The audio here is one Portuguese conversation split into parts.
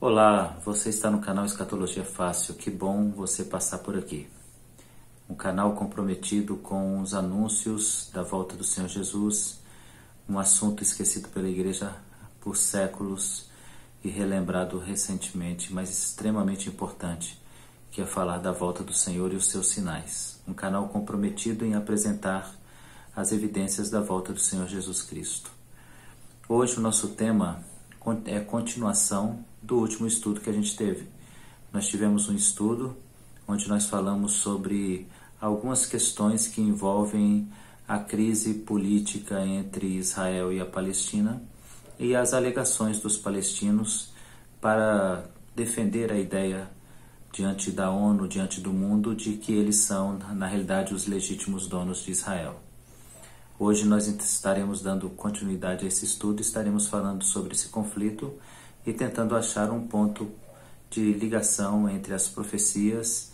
Olá, você está no canal Escatologia Fácil, que bom você passar por aqui. Um canal comprometido com os anúncios da volta do Senhor Jesus, um assunto esquecido pela igreja por séculos e relembrado recentemente, mas extremamente importante, que é falar da volta do Senhor e os seus sinais. Um canal comprometido em apresentar as evidências da volta do Senhor Jesus Cristo. Hoje o nosso tema é continuação do último estudo que a gente teve. Nós tivemos um estudo onde nós falamos sobre algumas questões que envolvem a crise política entre Israel e a Palestina e as alegações dos palestinos para defender a ideia diante da ONU, diante do mundo, de que eles são, na realidade, os legítimos donos de Israel. Hoje nós estaremos dando continuidade a esse estudo, estaremos falando sobre esse conflito e tentando achar um ponto de ligação entre as profecias,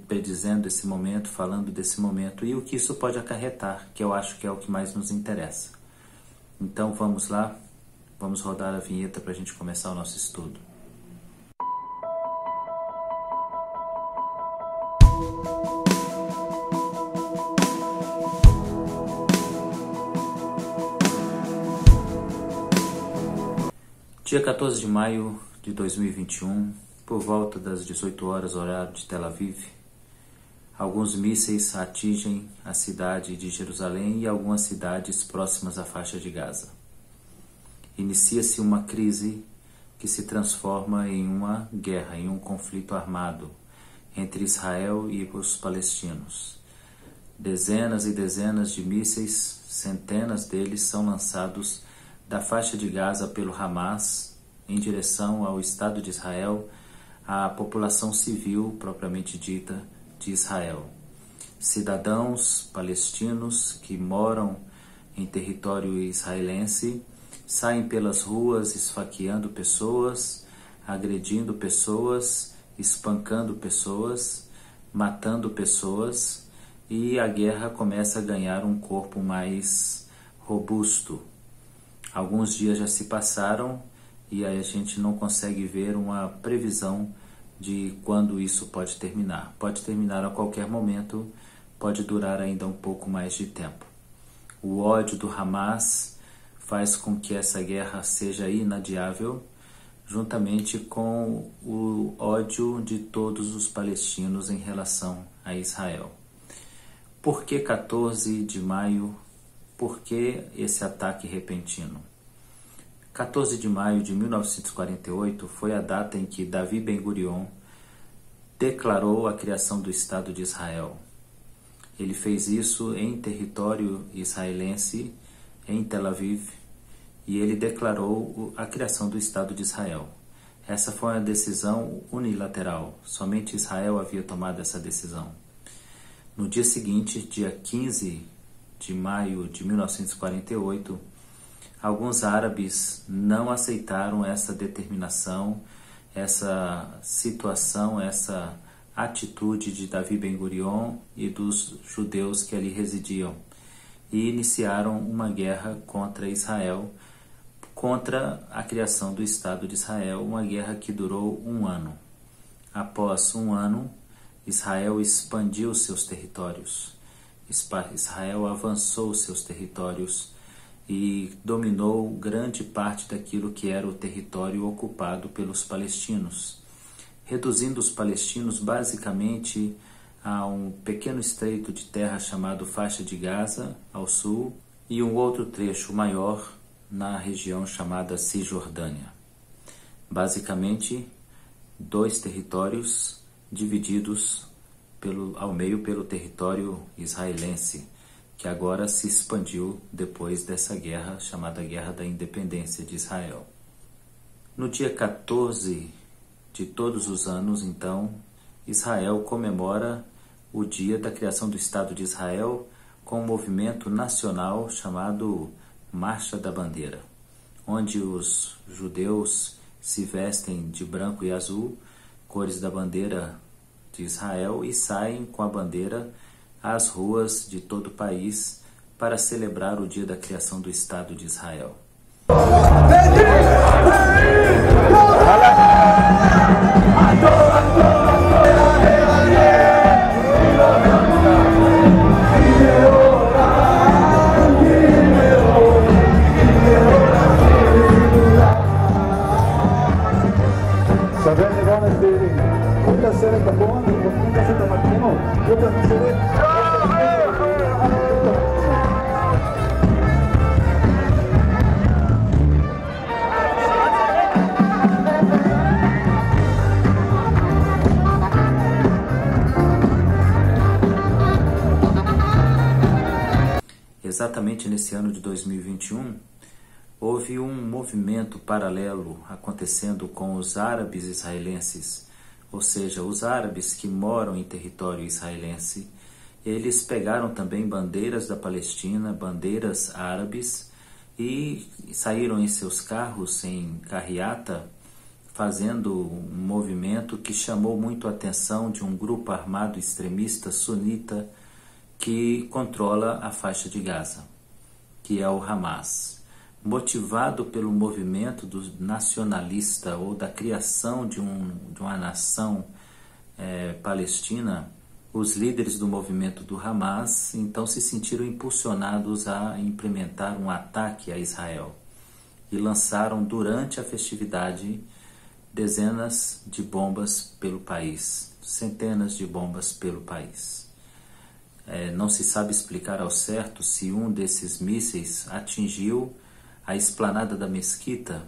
predizendo esse momento, falando desse momento e o que isso pode acarretar, que eu acho que é o que mais nos interessa. Então vamos lá, vamos rodar a vinheta para a gente começar o nosso estudo. Dia 14 de maio de 2021, por volta das 18 horas, horário de Tel Aviv, alguns mísseis atingem a cidade de Jerusalém e algumas cidades próximas à faixa de Gaza. Inicia-se uma crise que se transforma em uma guerra, em um conflito armado entre Israel e os palestinos. Dezenas e dezenas de mísseis, centenas deles, são lançados da faixa de Gaza pelo Hamas em direção ao Estado de Israel, à população civil propriamente dita de Israel. Cidadãos palestinos que moram em território israelense saem pelas ruas esfaqueando pessoas, agredindo pessoas, espancando pessoas, matando pessoas, e a guerra começa a ganhar um corpo mais robusto. Alguns dias já se passaram e aí a gente não consegue ver uma previsão de quando isso pode terminar. Pode terminar a qualquer momento, pode durar ainda um pouco mais de tempo. O ódio do Hamas faz com que essa guerra seja inadiável, juntamente com o ódio de todos os palestinos em relação a Israel. Por que 14 de maio? Por que esse ataque repentino? 14 de maio de 1948 foi a data em que Davi Ben-Gurion declarou a criação do Estado de Israel. Ele fez isso em território israelense, em Tel Aviv, e ele declarou a criação do Estado de Israel. Essa foi uma decisão unilateral, somente Israel havia tomado essa decisão. No dia seguinte, dia 15 de maio de 1948, alguns árabes não aceitaram essa determinação, essa situação, essa atitude de Davi Ben-Gurion e dos judeus que ali residiam, e iniciaram uma guerra contra Israel, contra a criação do Estado de Israel, uma guerra que durou um ano. Após um ano, Israel expandiu seus territórios. Israel avançou seus territórios e dominou grande parte daquilo que era o território ocupado pelos palestinos, reduzindo os palestinos basicamente a um pequeno estreito de terra chamado Faixa de Gaza, ao sul, e um outro trecho maior na região chamada Cisjordânia. Basicamente, dois territórios divididos ao meio pelo território israelense, que agora se expandiu depois dessa guerra chamada Guerra da Independência de Israel. No dia 14 de todos os anos, então, Israel comemora o dia da criação do Estado de Israel com um movimento nacional chamado Marcha da Bandeira, onde os judeus se vestem de branco e azul, cores da bandeira de Israel, e saem com a bandeira às ruas de todo o país para celebrar o dia da criação do Estado de Israel. Exatamente nesse ano de 2021, houve um movimento paralelo acontecendo com os árabes israelenses, ou seja, os árabes que moram em território israelense. Eles pegaram também bandeiras da Palestina, bandeiras árabes, e saíram em seus carros, em carreata, fazendo um movimento que chamou muito a atenção de um grupo armado extremista sunita que controla a faixa de Gaza, que é o Hamas. Motivado pelo movimento do nacionalista ou da criação de uma nação palestina, os líderes do movimento do Hamas então se sentiram impulsionados a implementar um ataque a Israel e lançaram durante a festividade dezenas de bombas pelo país, centenas de bombas pelo país. Não se sabe explicar ao certo se um desses mísseis atingiu a esplanada da mesquita,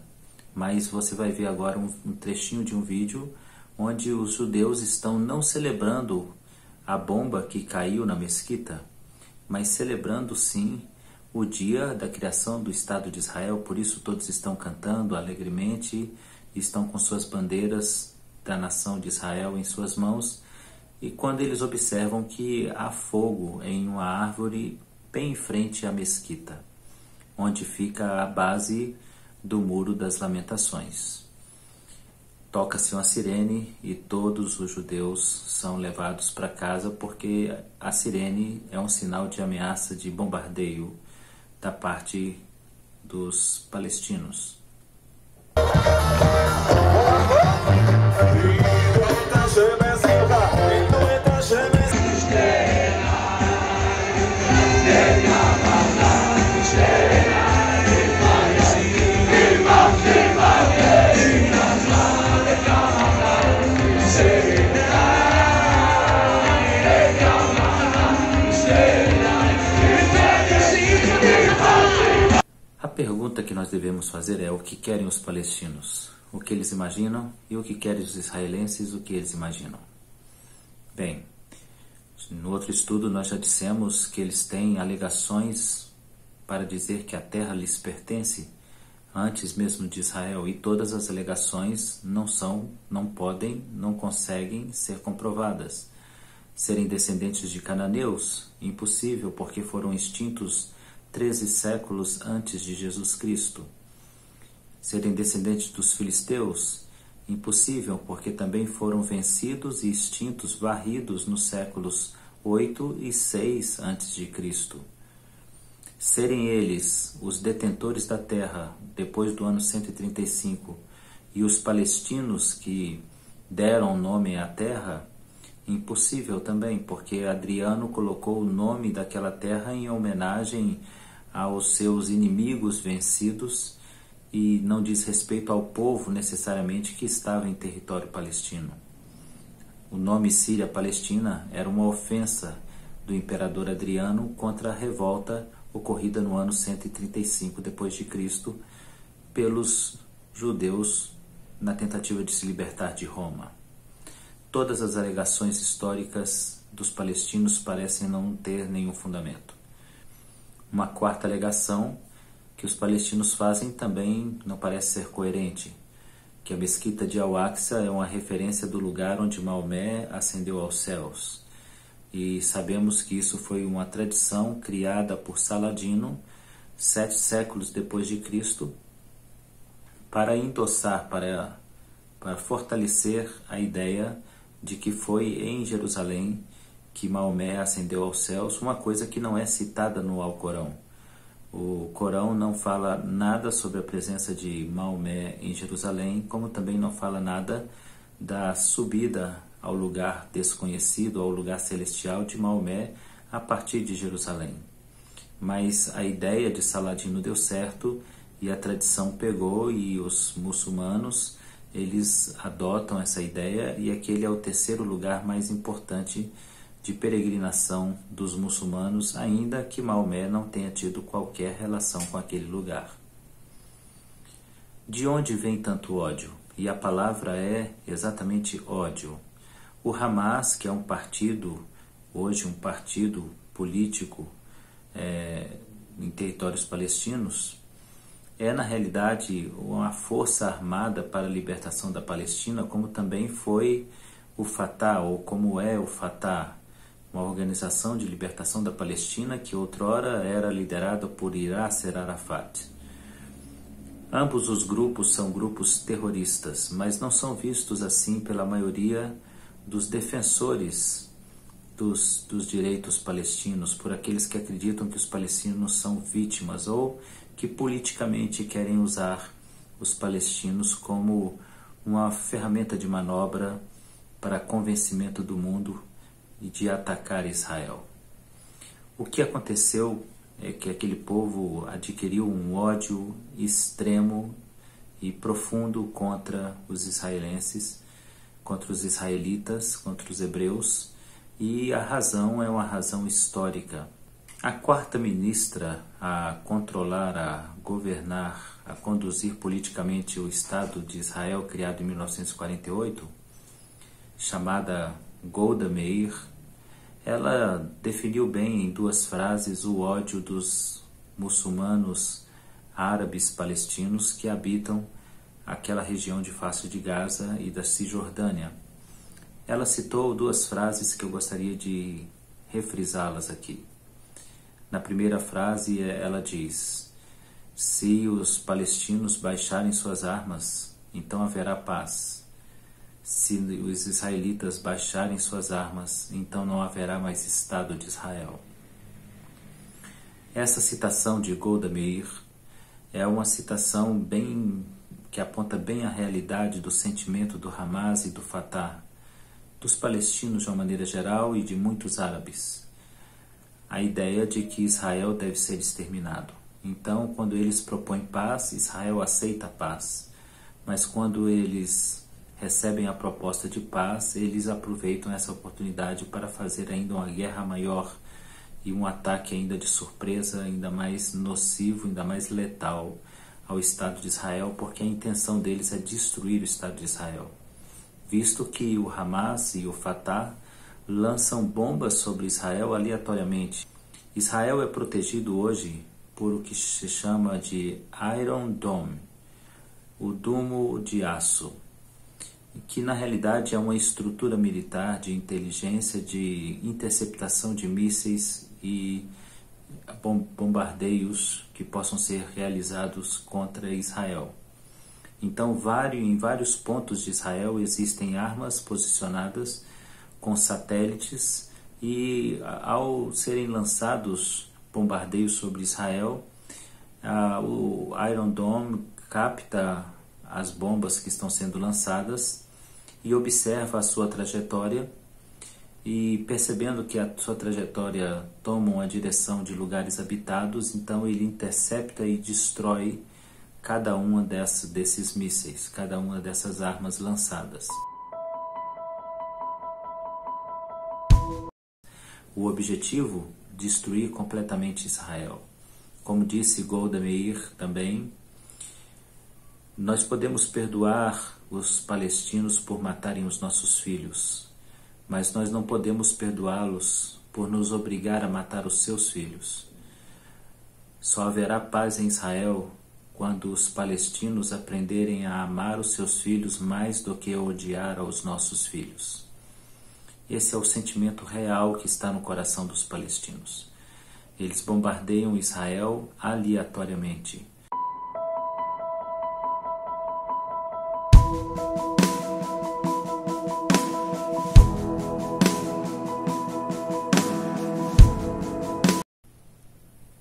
mas você vai ver agora um trechinho de um vídeo onde os judeus estão não celebrando a bomba que caiu na mesquita, mas celebrando sim o dia da criação do Estado de Israel. Por isso todos estão cantando alegremente, estão com suas bandeiras da nação de Israel em suas mãos. E quando eles observam que há fogo em uma árvore bem em frente à mesquita, onde fica a base do Muro das Lamentações. Toca-se uma sirene e todos os judeus são levados para casa, porque a sirene é um sinal de ameaça de bombardeio da parte dos palestinos. A pergunta que nós devemos fazer é: o que querem os palestinos? O que eles imaginam? E o que querem os israelenses? O que eles imaginam? Bem, no outro estudo nós já dissemos que eles têm alegações para dizer que a terra lhes pertence antes mesmo de Israel, e todas as alegações não podem, não conseguem ser comprovadas. Serem descendentes de cananeus? Impossível, porque foram extintos 13 séculos antes de Jesus Cristo. Serem descendentes dos filisteus? Impossível, porque também foram vencidos e extintos, varridos nos séculos 8 e 6 antes de Cristo. Serem eles os detentores da terra depois do ano 135 e os palestinos que deram nome à terra? Impossível também, porque Adriano colocou o nome daquela terra em homenagem aos seus inimigos vencidos e não diz respeito ao povo necessariamente que estava em território palestino. O nome Síria-Palestina era uma ofensa do imperador Adriano contra a revolta ocorrida no ano 135 d.C. pelos judeus na tentativa de se libertar de Roma. Todas as alegações históricas dos palestinos parecem não ter nenhum fundamento. Uma quarta alegação que os palestinos fazem também não parece ser coerente, que a mesquita de Al-Aqsa é uma referência do lugar onde Maomé ascendeu aos céus. E sabemos que isso foi uma tradição criada por Saladino 7 séculos depois de Cristo para endossar, para fortalecer a ideia de que foi em Jerusalém que Maomé ascendeu aos céus, uma coisa que não é citada no Alcorão. O Corão não fala nada sobre a presença de Maomé em Jerusalém, como também não fala nada da subida ao lugar desconhecido, ao lugar celestial de Maomé a partir de Jerusalém. Mas a ideia de Saladino deu certo e a tradição pegou, e os muçulmanos eles adotam essa ideia e aquele é o terceiro lugar mais importante de peregrinação dos muçulmanos, ainda que Maomé não tenha tido qualquer relação com aquele lugar. De onde vem tanto ódio? E a palavra é exatamente ódio. O Hamas, que é um partido, hoje um partido político em territórios palestinos, é na realidade uma força armada para a libertação da Palestina, como também foi o Fatah, ou como é o Fatah, uma organização de libertação da Palestina que outrora era liderada por Yasser Arafat. Ambos os grupos são grupos terroristas, mas não são vistos assim pela maioria dos defensores dos direitos palestinos, por aqueles que acreditam que os palestinos são vítimas ou que politicamente querem usar os palestinos como uma ferramenta de manobra para convencimento do mundo e de atacar Israel. O que aconteceu é que aquele povo adquiriu um ódio extremo e profundo contra os israelenses, contra os israelitas, contra os hebreus, e a razão é uma razão histórica. A quarta ministra a controlar, a governar, a conduzir politicamente o Estado de Israel, criado em 1948, chamada Golda Meir, ela definiu bem em duas frases o ódio dos muçulmanos árabes palestinos que habitam aquela região de Faixa de Gaza e da Cisjordânia. Ela citou duas frases que eu gostaria de refrisá-las aqui. Na primeira frase ela diz: se os palestinos baixarem suas armas, então haverá paz. Se os israelitas baixarem suas armas, então não haverá mais Estado de Israel. Essa citação de Golda Meir é uma citação que aponta bem a realidade do sentimento do Hamas e do Fatah, dos palestinos de uma maneira geral e de muitos árabes. A ideia de que Israel deve ser exterminado. Então, quando eles propõem paz, Israel aceita a paz. Mas quando eles recebem a proposta de paz, eles aproveitam essa oportunidade para fazer ainda uma guerra maior e um ataque ainda de surpresa, ainda mais nocivo, ainda mais letal ao Estado de Israel, porque a intenção deles é destruir o Estado de Israel. Visto que o Hamas e o Fatah lançam bombas sobre Israel aleatoriamente. Israel é protegido hoje por o que se chama de Iron Dome, o domo de aço, que na realidade é uma estrutura militar de inteligência, de interceptação de mísseis e bombardeios que possam ser realizados contra Israel. Então, em vários pontos de Israel existem armas posicionadas com satélites e ao serem lançados bombardeios sobre Israel, o Iron Dome capta as bombas que estão sendo lançadas e observa a sua trajetória e, percebendo que a sua trajetória toma uma direção de lugares habitados, então ele intercepta e destrói cada uma desses mísseis, cada uma dessas armas lançadas. O objetivo, destruir completamente Israel. Como disse Golda Meir também, nós podemos perdoar os palestinos por matarem os nossos filhos, mas nós não podemos perdoá-los por nos obrigar a matar os seus filhos. Só haverá paz em Israel quando os palestinos aprenderem a amar os seus filhos mais do que odiar aos nossos filhos. Esse é o sentimento real que está no coração dos palestinos. Eles bombardeiam Israel aleatoriamente.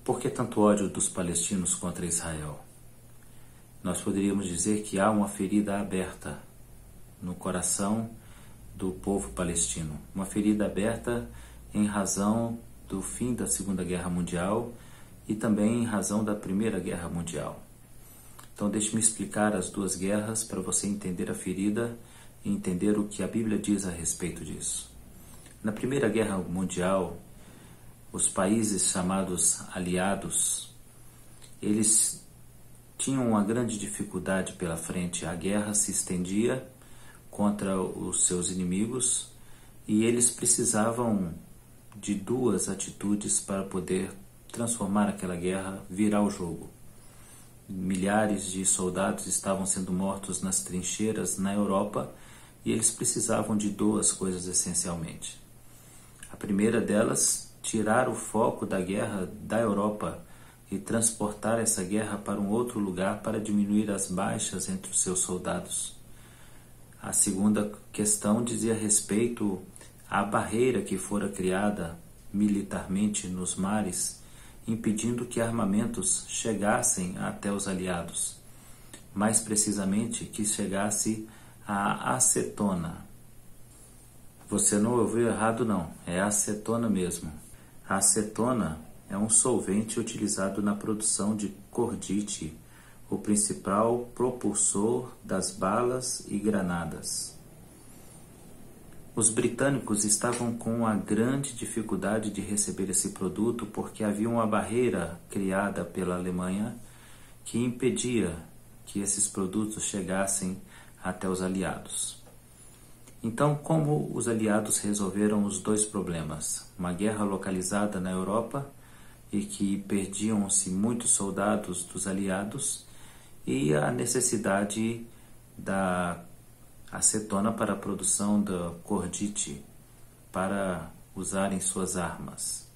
Por que tanto ódio dos palestinos contra Israel? Nós poderíamos dizer que há uma ferida aberta no coração do povo palestino. Uma ferida aberta em razão do fim da Segunda Guerra Mundial e também em razão da Primeira Guerra Mundial. Então deixe-me explicar as duas guerras para você entender a ferida e entender o que a Bíblia diz a respeito disso. Na Primeira Guerra Mundial, os países chamados aliados, eles tinham uma grande dificuldade pela frente. A guerra se estendia contra os seus inimigos e eles precisavam de duas atitudes para poder transformar aquela guerra, virar o jogo. Milhares de soldados estavam sendo mortos nas trincheiras na Europa e eles precisavam de duas coisas essencialmente. A primeira delas, tirar o foco da guerra da Europa e transportar essa guerra para um outro lugar para diminuir as baixas entre os seus soldados. A segunda questão dizia respeito à barreira que fora criada militarmente nos mares, impedindo que armamentos chegassem até os aliados. Mais precisamente, que chegasse a acetona. Você não ouviu errado não, é acetona mesmo. A acetona é um solvente utilizado na produção de cordite, o principal propulsor das balas e granadas. Os britânicos estavam com uma grande dificuldade de receber esse produto porque havia uma barreira criada pela Alemanha que impedia que esses produtos chegassem até os aliados. Então, como os aliados resolveram os dois problemas? Uma guerra localizada na Europa e que perdiam-se muitos soldados dos aliados e a necessidade da acetona para a produção da cordite para usar em suas armas.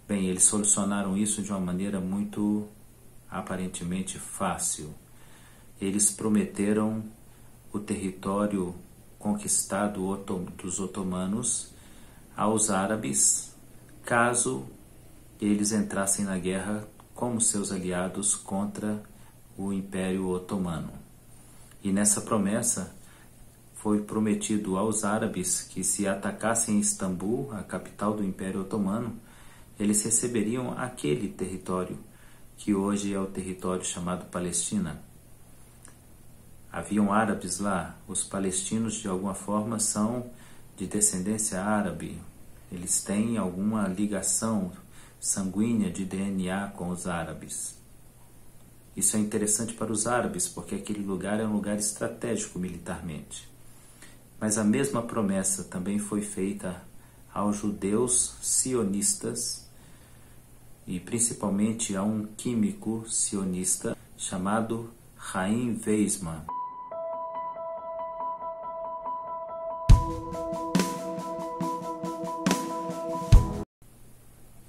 Bem, eles solucionaram isso de uma maneira muito aparentemente fácil. Eles prometeram o território conquistado dos otomanos aos árabes, caso eles entrassem na guerra como seus aliados contra o Império Otomano. E nessa promessa foi prometido aos árabes que se atacassem Istambul, a capital do Império Otomano, eles receberiam aquele território, que hoje é o território chamado Palestina. Haviam árabes lá, os palestinos de alguma forma são de descendência árabe, eles têm alguma ligação sanguínea de DNA com os árabes. Isso é interessante para os árabes, porque aquele lugar é um lugar estratégico militarmente. Mas a mesma promessa também foi feita aos judeus sionistas e principalmente a um químico sionista chamado Chaim Weizmann.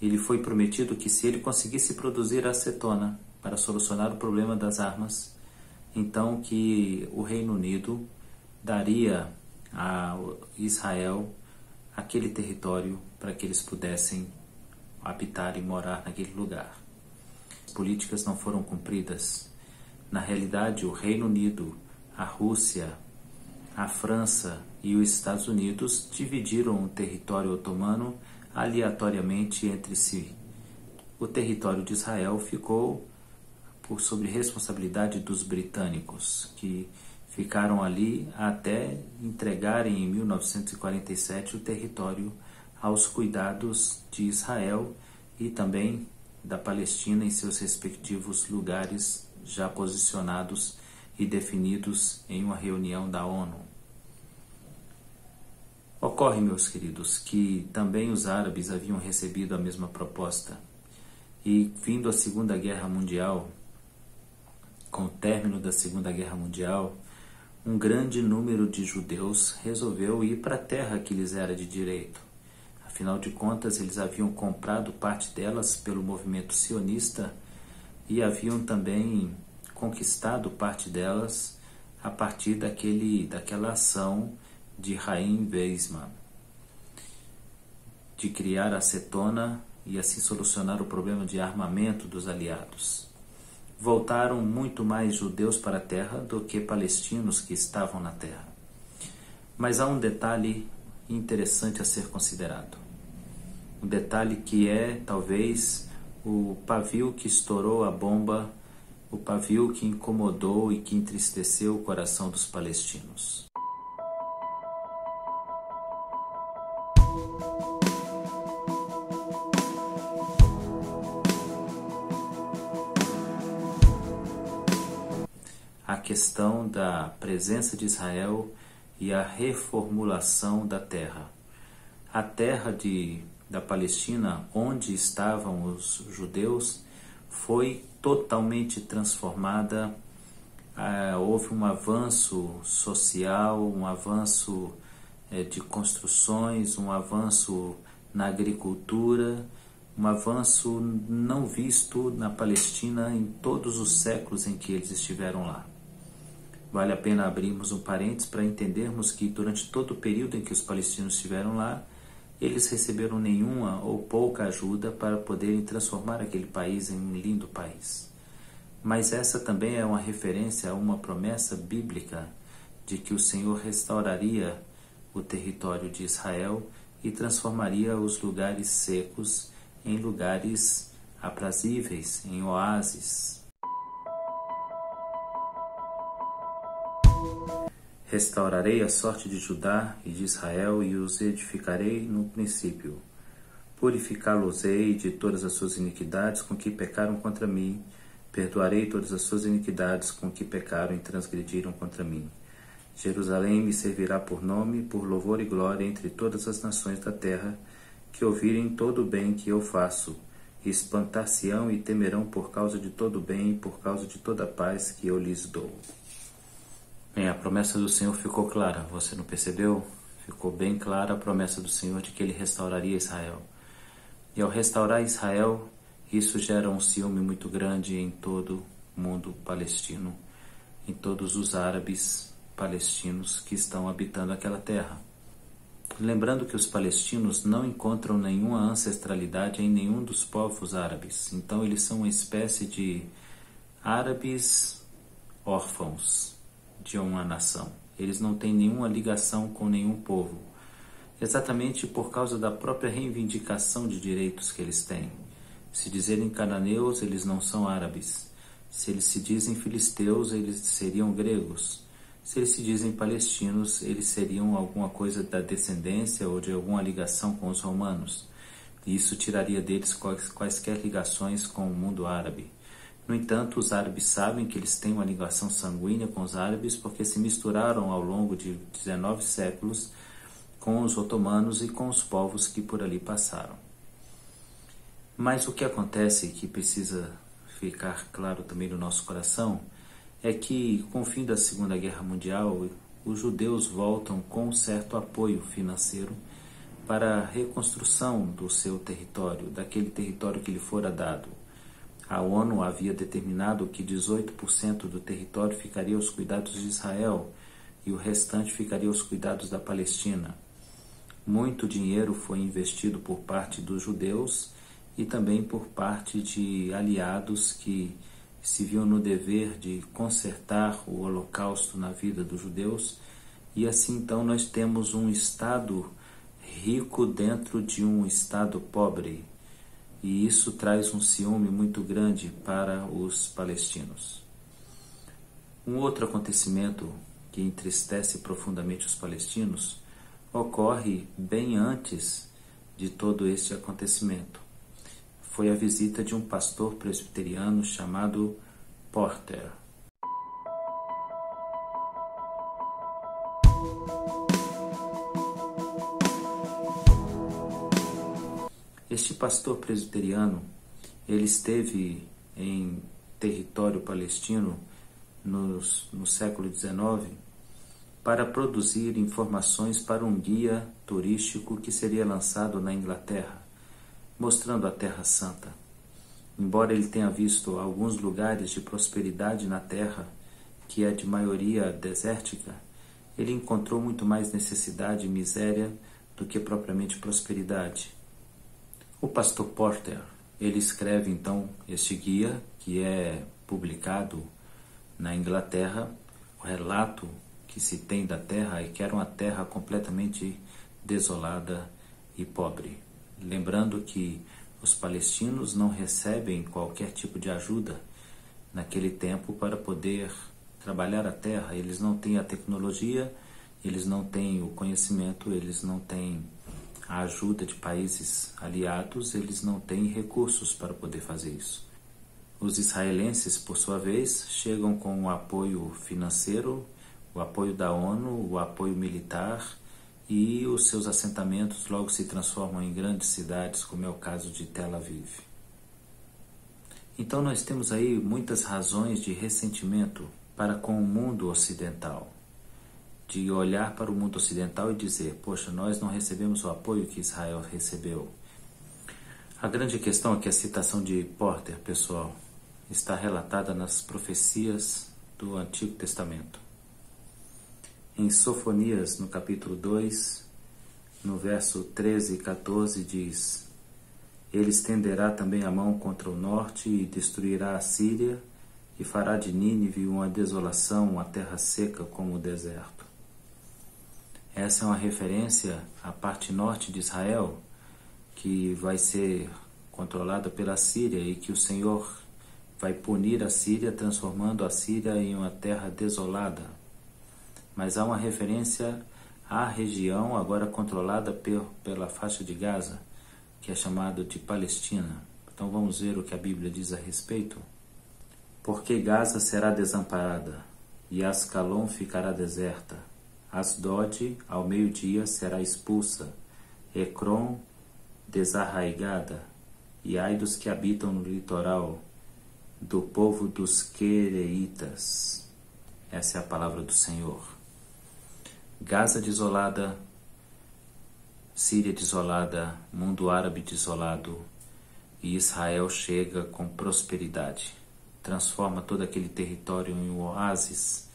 Ele foi prometido que se ele conseguisse produzir acetona para solucionar o problema das armas, então que o Reino Unido daria a Israel aquele território para que eles pudessem habitar e morar naquele lugar. As políticas não foram cumpridas. Na realidade, o Reino Unido, a Rússia, a França e os Estados Unidos dividiram o território otomano aleatoriamente entre si. O território de Israel ficou sob responsabilidade dos britânicos, que ficaram ali até entregarem em 1947 o território aos cuidados de Israel e também da Palestina em seus respectivos lugares já posicionados e definidos em uma reunião da ONU. Ocorre, meus queridos, que também os árabes haviam recebido a mesma proposta e, vindo a Segunda Guerra Mundial, com o término da Segunda Guerra Mundial, um grande número de judeus resolveu ir para a terra que lhes era de direito. Afinal de contas, eles haviam comprado parte delas pelo movimento sionista e haviam também conquistado parte delas a partir daquela ação de Chaim Weizmann, de criar a acetona e assim solucionar o problema de armamento dos aliados. Voltaram muito mais judeus para a terra do que palestinos que estavam na terra. Mas há um detalhe interessante a ser considerado. Um detalhe que é, talvez, o pavio que estourou a bomba o pavio que incomodou e que entristeceu o coração dos palestinos. A questão da presença de Israel e a reformulação da terra. A terra da Palestina, onde estavam os judeus, foi totalmente transformada. Houve um avanço social, um avanço de construções, um avanço na agricultura, um avanço não visto na Palestina em todos os séculos em que eles estiveram lá. Vale a pena abrirmos um parênteses para entendermos que durante todo o período em que os palestinos estiveram lá, eles receberam nenhuma ou pouca ajuda para poderem transformar aquele país em um lindo país. Mas essa também é uma referência a uma promessa bíblica de que o Senhor restauraria o território de Israel e transformaria os lugares secos em lugares aprazíveis, em oásis. Restaurarei a sorte de Judá e de Israel e os edificarei no princípio. Purificá-los-ei de todas as suas iniquidades com que pecaram contra mim. Perdoarei todas as suas iniquidades com que pecaram e transgrediram contra mim. Jerusalém me servirá por nome, por louvor e glória entre todas as nações da terra, que ouvirem todo o bem que eu faço, e espantar-se-ão e temerão por causa de todo o bem e por causa de toda a paz que eu lhes dou. Bem, a promessa do Senhor ficou clara, você não percebeu? Ficou bem clara a promessa do Senhor de que Ele restauraria Israel. E ao restaurar Israel, isso gera um ciúme muito grande em todo o mundo palestino, em todos os árabes palestinos que estão habitando aquela terra. Lembrando que os palestinos não encontram nenhuma ancestralidade em nenhum dos povos árabes, então eles são uma espécie de árabes órfãos de uma nação. Eles não têm nenhuma ligação com nenhum povo, exatamente por causa da própria reivindicação de direitos que eles têm. Se dizerem cananeus, eles não são árabes. Se eles se dizem filisteus, eles seriam gregos. Se eles se dizem palestinos, eles seriam alguma coisa da descendência ou de alguma ligação com os romanos. E isso tiraria deles quaisquer ligações com o mundo árabe. No entanto, os árabes sabem que eles têm uma ligação sanguínea com os árabes porque se misturaram ao longo de 19 séculos com os otomanos e com os povos que por ali passaram. Mas o que acontece, que precisa ficar claro também no nosso coração, é que com o fim da Segunda Guerra Mundial, os judeus voltam com um certo apoio financeiro para a reconstrução do seu território, daquele território que lhe fora dado. A ONU havia determinado que 18% do território ficaria aos cuidados de Israel e o restante ficaria aos cuidados da Palestina. Muito dinheiro foi investido por parte dos judeus e também por parte de aliados que se viam no dever de consertar o holocausto na vida dos judeus, e assim então nós temos um Estado rico dentro de um Estado pobre, e isso traz um ciúme muito grande para os palestinos. Um outro acontecimento que entristece profundamente os palestinos ocorre bem antes de todo este acontecimento. Foi a visita de um pastor presbiteriano chamado Porter. Este pastor presbiteriano, ele esteve em território palestino no século XIX para produzir informações para um guia turístico que seria lançado na Inglaterra, mostrando a Terra Santa. Embora ele tenha visto alguns lugares de prosperidade na terra, que é de maioria desértica, ele encontrou muito mais necessidade e miséria do que propriamente prosperidade. O pastor Porter, ele escreve então este guia, que é publicado na Inglaterra, o relato que se tem da terra é que era uma terra completamente desolada e pobre. Lembrando que os palestinos não recebem qualquer tipo de ajuda naquele tempo para poder trabalhar a terra. Eles não têm a tecnologia, eles não têm o conhecimento, eles não têm a ajuda de países aliados, eles não têm recursos para poder fazer isso. Os israelenses, por sua vez, chegam com o apoio financeiro, o apoio da ONU, o apoio militar, e os seus assentamentos logo se transformam em grandes cidades, como é o caso de Tel Aviv. Então nós temos aí muitas razões de ressentimento para com o mundo ocidental, de olhar para o mundo ocidental e dizer, poxa, nós não recebemos o apoio que Israel recebeu. A grande questão é que a citação de Porter, pessoal, está relatada nas profecias do Antigo Testamento. Em Sofonias, no capítulo 2, no verso 13 e 14, diz: Ele estenderá também a mão contra o norte e destruirá a Síria e fará de Nínive uma desolação, uma terra seca como o deserto. Essa é uma referência à parte norte de Israel, que vai ser controlada pela Síria e que o Senhor vai punir a Síria, transformando a Síria em uma terra desolada. Mas há uma referência à região agora controlada pela faixa de Gaza, que é chamado de Palestina. Então vamos ver o que a Bíblia diz a respeito. Porque Gaza será desamparada, e Ascalon ficará deserta. Asdod, ao meio-dia, será expulsa, Ecrom, desarraigada, e ai dos que habitam no litoral, do povo dos quereitas. Essa é a palavra do Senhor. Gaza desolada, Síria desolada, mundo árabe desolado, e Israel chega com prosperidade. Transforma todo aquele território em um oásis,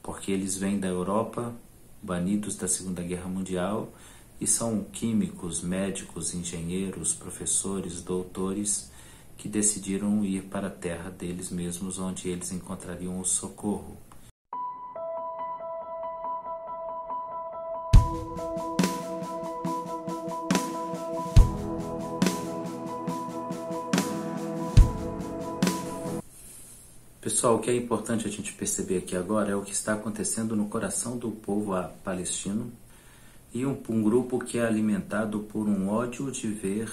porque eles vêm da Europa, banidos da Segunda Guerra Mundial, e são químicos, médicos, engenheiros, professores, doutores, que decidiram ir para a terra deles mesmos, onde eles encontrariam o socorro. Pessoal, o que é importante a gente perceber aqui agora é o que está acontecendo no coração do povo palestino e um grupo que é alimentado por um ódio de ver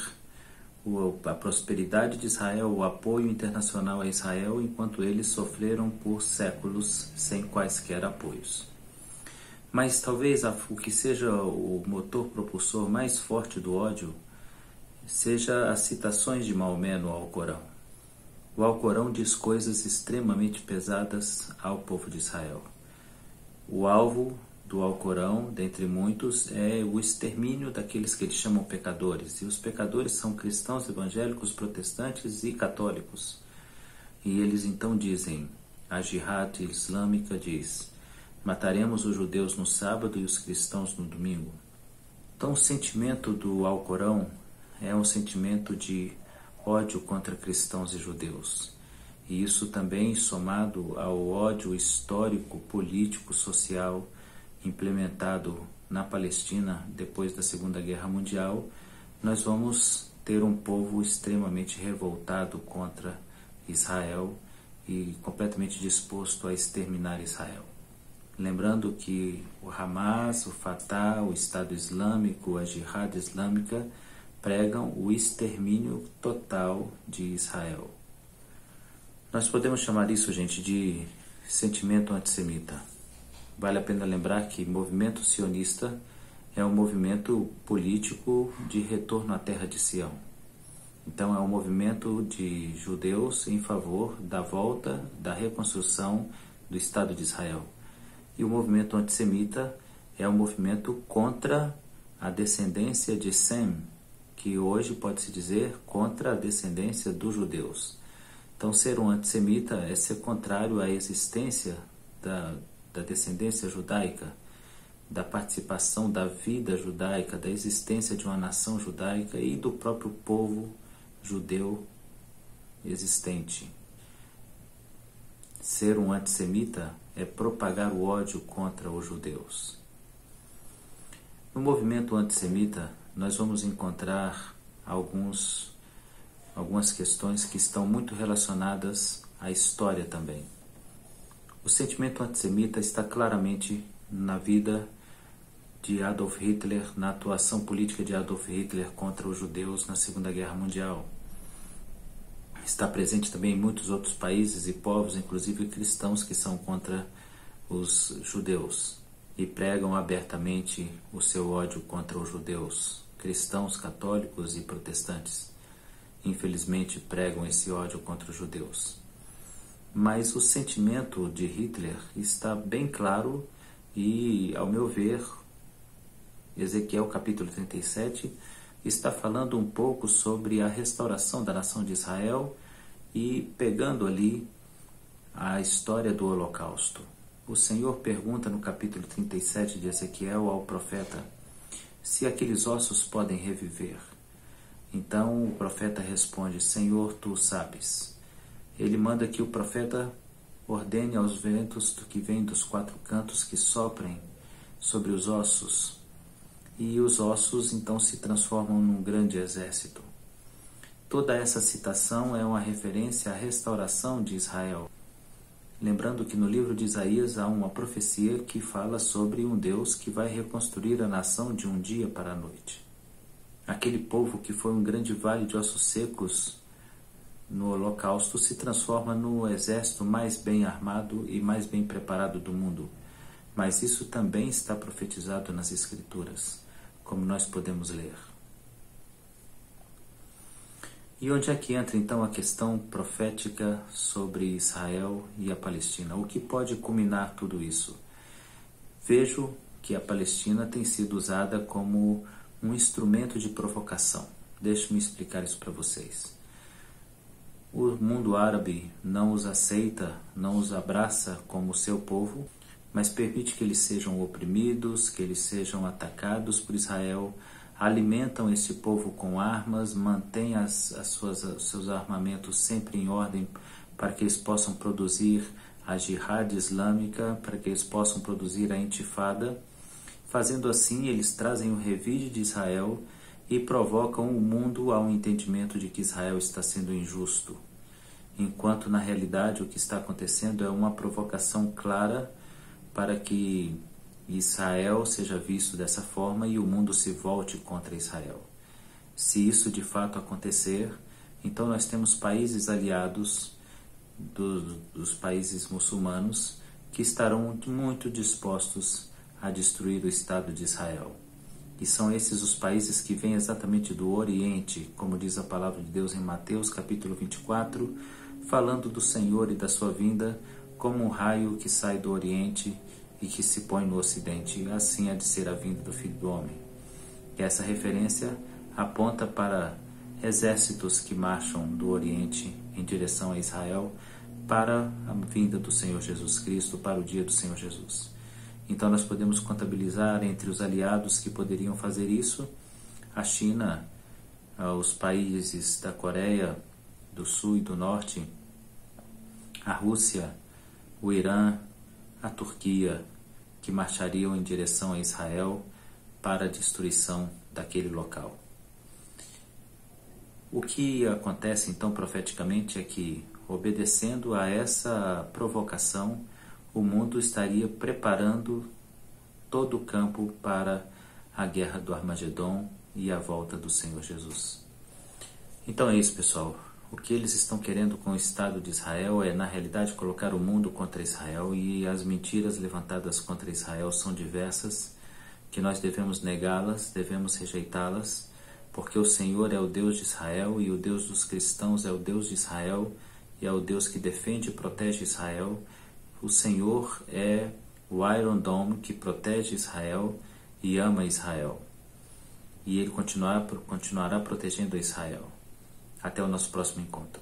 a prosperidade de Israel, o apoio internacional a Israel, enquanto eles sofreram por séculos sem quaisquer apoios. Mas talvez o que seja o motor propulsor mais forte do ódio seja as citações de Maomé no Alcorão. O Alcorão diz coisas extremamente pesadas ao povo de Israel. O alvo do Alcorão, dentre muitos, é o extermínio daqueles que eles chamam pecadores. E os pecadores são cristãos, evangélicos, protestantes e católicos. E eles então dizem, a Jihad Islâmica diz, mataremos os judeus no sábado e os cristãos no domingo. Então o sentimento do Alcorão é um sentimento de ódio contra cristãos e judeus. E isso também somado ao ódio histórico, político, social implementado na Palestina depois da Segunda Guerra Mundial, nós vamos ter um povo extremamente revoltado contra Israel e completamente disposto a exterminar Israel. Lembrando que o Hamas, o Fatah, o Estado Islâmico, a Jihad Islâmica pregam o extermínio total de Israel. Nós podemos chamar isso, gente, de sentimento antissemita. Vale a pena lembrar que o movimento sionista é um movimento político de retorno à terra de Sião. Então é um movimento de judeus em favor da volta, da reconstrução do Estado de Israel. E o movimento antissemita é um movimento contra a descendência de Sem, que hoje pode-se dizer contra a descendência dos judeus. Então, ser um antissemita é ser contrário à existência da descendência judaica, da participação da vida judaica, da existência de uma nação judaica e do próprio povo judeu existente. Ser um antissemita é propagar o ódio contra os judeus. No movimento antissemita, nós vamos encontrar algumas questões que estão muito relacionadas a história também. O sentimento antissemita está claramente na vida de Adolf Hitler, na atuação política de Adolf Hitler contra os judeus na Segunda Guerra Mundial. Está presente também em muitos outros países e povos, inclusive cristãos, que são contra os judeus e pregam abertamente o seu ódio contra os judeus. Cristãos, católicos e protestantes, infelizmente, pregam esse ódio contra os judeus. Mas o sentimento de Hitler está bem claro e, ao meu ver, Ezequiel capítulo 37 está falando um pouco sobre a restauração da nação de Israel e pegando ali a história do Holocausto. O Senhor pergunta no capítulo 37 de Ezequiel ao profeta se aqueles ossos podem reviver. Então o profeta responde: Senhor, tu sabes. Ele manda que o profeta ordene aos ventos que vêm dos quatro cantos que soprem sobre os ossos, e os ossos então se transformam num grande exército. Toda essa citação é uma referência à restauração de Israel. Lembrando que no livro de Isaías há uma profecia que fala sobre um Deus que vai reconstruir a nação de um dia para a noite. Aquele povo que foi um grande vale de ossos secos no Holocausto se transforma no exército mais bem armado e mais bem preparado do mundo. Mas isso também está profetizado nas Escrituras, como nós podemos ler. E onde é que entra então a questão profética sobre Israel e a Palestina? O que pode culminar tudo isso? Vejo que a Palestina tem sido usada como um instrumento de provocação. Deixe-me explicar isso para vocês. O mundo árabe não os aceita, não os abraça como seu povo, mas permite que eles sejam oprimidos, que eles sejam atacados por Israel, alimentam esse povo com armas, mantêm seus armamentos sempre em ordem para que eles possam produzir a jihad islâmica, para que eles possam produzir a intifada. Fazendo assim, eles trazem o revide de Israel e provocam o mundo ao entendimento de que Israel está sendo injusto, enquanto na realidade o que está acontecendo é uma provocação clara para que Israel seja visto dessa forma e o mundo se volte contra Israel. Se isso de fato acontecer, então nós temos países aliados dos países muçulmanos que estarão muito dispostos a destruir o Estado de Israel. E são esses os países que vêm exatamente do Oriente, como diz a palavra de Deus em Mateus capítulo 24, falando do Senhor e da sua vinda como um raio que sai do Oriente e que se põe no Ocidente. Assim há de ser a vinda do Filho do Homem. E essa referência aponta para exércitos que marcham do Oriente em direção a Israel para a vinda do Senhor Jesus Cristo, para o dia do Senhor Jesus. Então nós podemos contabilizar entre os aliados que poderiam fazer isso a China, os países da Coreia do Sul e do Norte, a Rússia, o Irã, a Turquia, que marchariam em direção a Israel para a destruição daquele local. O que acontece então profeticamente é que, obedecendo a essa provocação, o mundo estaria preparando todo o campo para a guerra do Armagedon e a volta do Senhor Jesus. Então é isso, pessoal. O que eles estão querendo com o Estado de Israel é, na realidade, colocar o mundo contra Israel, e as mentiras levantadas contra Israel são diversas, que nós devemos negá-las, devemos rejeitá-las, porque o Senhor é o Deus de Israel e o Deus dos cristãos é o Deus de Israel e é o Deus que defende e protege Israel. O Senhor é o Iron Dome que protege Israel e ama Israel. E Ele continuará protegendo Israel. Até o nosso próximo encontro.